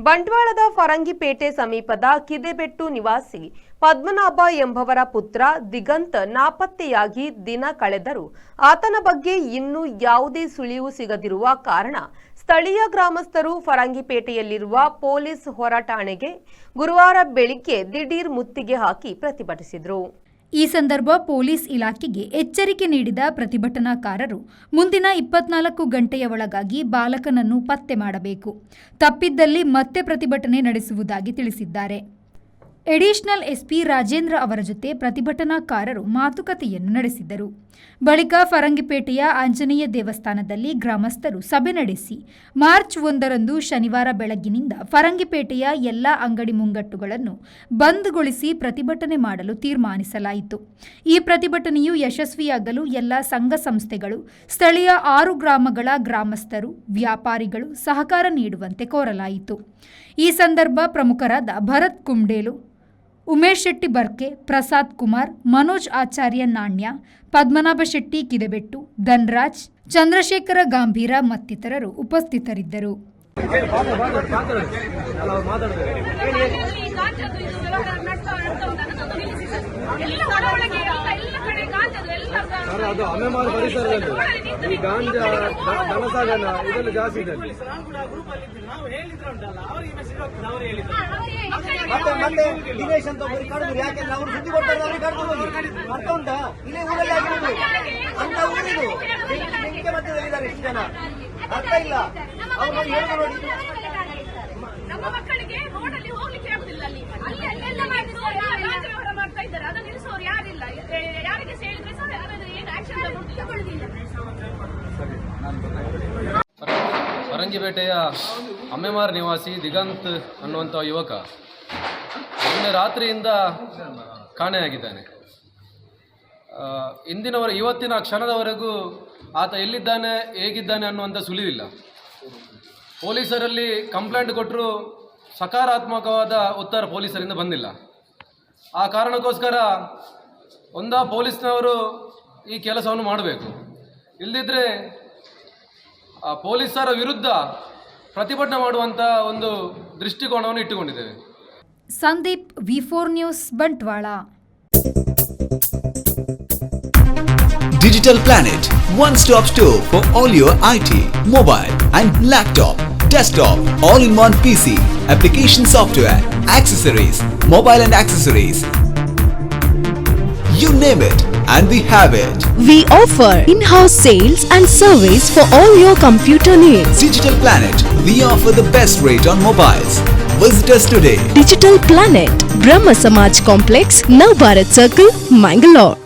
ಬಂಟ್ವಾಳದ ಫರಂಗಿಪೇಟೆ ಸಮೀಪದ ಕಿದೆಬೆಟ್ಟು ನಿವಾಸಿ ಪದ್ಮನಾಭ ಎಂಬವರ ಪುತ್ರ ದಿಗಂತ್ ನಾಪತ್ತೆಯಾಗಿ ದಿನ ಕಳೆದರೂ ಆತನ ಬಗ್ಗೆ ಇನ್ನೂ ಯಾವುದೇ ಸುಳಿವು ಸಿಗದಿರುವ ಕಾರಣ ಸ್ಥಳೀಯ ಗ್ರಾಮಸ್ಥರು ಫರಂಗಿಪೇಟೆಯಲ್ಲಿರುವ ಪೊಲೀಸ್ ಹೊರಠಾಣೆಗೆ ಗುರುವಾರ ಬೆಳಿಗ್ಗೆ ದಿಢೀರ್ ಮುತ್ತಿಗೆ ಹಾಕಿ ಪ್ರತಿಭಟಿಸಿದರು. ಈ ಸಂದರ್ಭ ಪೊಲೀಸ್ ಇಲಾಖೆಗೆ ಎಚ್ಚರಿಕೆ ನೀಡಿದ ಪ್ರತಿಭಟನಾಕಾರರು ಮುಂದಿನ 24 ಗಂಟೆಯ ಒಳಗಾಗಿ ಬಾಲಕನನ್ನು ಪತ್ತೆ ಮಾಡಬೇಕು, ತಪ್ಪಿದ್ದಲ್ಲಿ ಮತ್ತೆ ಪ್ರತಿಭಟನೆ ನಡೆಸುವುದಾಗಿ ತಿಳಿಸಿದ್ದಾರೆ. ಅಡಿಷನಲ್ ಎಸ್ಪಿ ರಾಜೇಂದ್ರ ಅವರ ಜೊತೆ ಪ್ರತಿಭಟನಾಕಾರರು ಮಾತುಕತೆಯನ್ನು ನಡೆಸಿದರು. ಬಳಿಕ ಫರಂಗಿಪೇಟೆಯ ಆಂಜನೇಯ ದೇವಸ್ಥಾನದಲ್ಲಿ ಗ್ರಾಮಸ್ಥರು ಸಭೆ ನಡೆಸಿ ಮಾರ್ಚ್ 1ರಂದು ಶನಿವಾರ ಬೆಳಗ್ಗಿನಿಂದ ಫರಂಗಿಪೇಟೆಯ ಎಲ್ಲ ಅಂಗಡಿ ಮುಂಗಟ್ಟುಗಳನ್ನು ಬಂದ್ಗೊಳಿಸಿ ಪ್ರತಿಭಟನೆ ಮಾಡಲು ತೀರ್ಮಾನಿಸಲಾಯಿತು. ಈ ಪ್ರತಿಭಟನೆಯು ಯಶಸ್ವಿಯಾಗಲು ಎಲ್ಲ ಸಂಘ ಸಂಸ್ಥೆಗಳು, ಸ್ಥಳೀಯ 6 ಗ್ರಾಮಗಳ ಗ್ರಾಮಸ್ಥರು, ವ್ಯಾಪಾರಿಗಳು ಸಹಕಾರ ನೀಡುವಂತೆ ಕೋರಲಾಯಿತು. ಈ ಸಂದರ್ಭ ಪ್ರಮುಖರಾದ ಭರತ್ ಕುಂಡೇಲು, ಉಮೇಶ್ ಶೆಟ್ಟಿ ಬರ್ಕೆ, ಪ್ರಸಾದ್ ಕುಮಾರ್, ಮನೋಜ್ ಆಚಾರ್ಯ ನಾಣ್ಯ, ಪದ್ಮನಾಭ ಶೆಟ್ಟಿ ಕಿದೆಬೆಟ್ಟು, ಧನ್ರಾಜ್, ಚಂದ್ರಶೇಖರ ಗಾಂಭೀರ ಮತ್ತಿತರರು ಉಪಸ್ಥಿತರಿದ್ದರು. ಅದು ಅಮೆಮಾರು ಪರಿಸರದಲ್ಲಿ ಈ ಗಾಂಜಾ ಧನ ಸಾಗಣ ಇದೆಲ್ಲ ಜಾಸ್ತಿ ಇದೆ. ಮತ್ತೆ ದಿನೇಶ್ ಅಂತ ಒಬ್ಬರು ಕಡಿದ್ರು, ಯಾಕೆಂದ್ರೆ ಅವರು ಸುದ್ದಿ ಕೊಡ್ತಾರೆ, ಅವ್ರಿಗೆ ಕಡ್ದು ಹೋಗಿ ಅರ್ಥ ಉಂಟಾ? ಇಲ್ಲೇ ಊರಲ್ಲಿ ಆಗಿರೋದು ಅಂತ ಊರಿದು ಬೆಂಕಿಗೆ ಮಧ್ಯದಲ್ಲಿದ್ದಾರೆ ಇಷ್ಟು ಜನ, ಅರ್ಥ ಇಲ್ಲ. ಅವ್ರು ನೋಡಿ ಹೇಳುದು ನೋಡಿ, ನಮ್ಮ ಮಕ್ಕಳಿಗೆ ರೋಡಲ್ಲಿ ಹೋಗ್ಲಿಕ್ಕೆ ಆಗುದಿಲ್ಲ. ಅಲ್ಲಿ ಅಲ್ಲೆಲ್ಲ ಮಾಡ್ತಾ ಇದ್ದಾರೆ, ಅದನ್ನು ನಿಲ್ಲಿಸೋರು ಯಾರಿಲ್ಲ. ಯಾರಿಗೆ ಹೇಳಿದ್ರೆ ಸಹ ಏನು ಆಕ್ಷನ್ ತಗೊಳ್ಳುದಿಲ್ಲ. ಫರಂಗಿಪೇಟೆಯ ಅಮ್ಮೆಮಾರ್ ನಿವಾಸಿ ದಿಗಂತ್ ಅನ್ನುವಂಥ ಯುವಕ ನಿನ್ನೆ ರಾತ್ರಿಯಿಂದ ಕಾಣೆಯಾಗಿದ್ದಾನೆ. ಇವತ್ತಿನ ಕ್ಷಣದವರೆಗೂ ಆತ ಎಲ್ಲಿದ್ದಾನೆ, ಹೇಗಿದ್ದಾನೆ ಅನ್ನುವಂಥ ಸುಳಿವಿಲ್ಲ. ಪೊಲೀಸರಲ್ಲಿ ಕಂಪ್ಲೇಂಟ್ ಕೊಟ್ಟರೂ ಸಕಾರಾತ್ಮಕವಾದ ಉತ್ತರ ಪೊಲೀಸರಿಂದ ಬಂದಿಲ್ಲ. ಆ ಕಾರಣಕ್ಕೋಸ್ಕರ ಪೊಲೀಸ್ನವರು ಈ ಕೆಲಸವನ್ನು ಮಾಡಬೇಕು, ಇಲ್ಲದಿದ್ದರೆ ಪೊಲೀಸರ ವಿರುದ್ಧ ಪ್ರತಿಭಟನೆ ಮಾಡುವಂಥ ಒಂದು ದೃಷ್ಟಿಕೋನವನ್ನು ಇಟ್ಟುಕೊಂಡಿದ್ದೇವೆ. Sandeep, V4 news, Bantwal. Digital Planet, one-stop store for all your IT, mobile and laptop, desktop, all-in-one PC, application software, accessories, mobile and accessories. You name it, and we have it. We offer in-house sales and service for all your computer needs. Digital Planet, we offer the best rate on mobiles. Visit us today. Digital Planet, Brahma Samaj Complex, Navbharat Circle, Mangalore.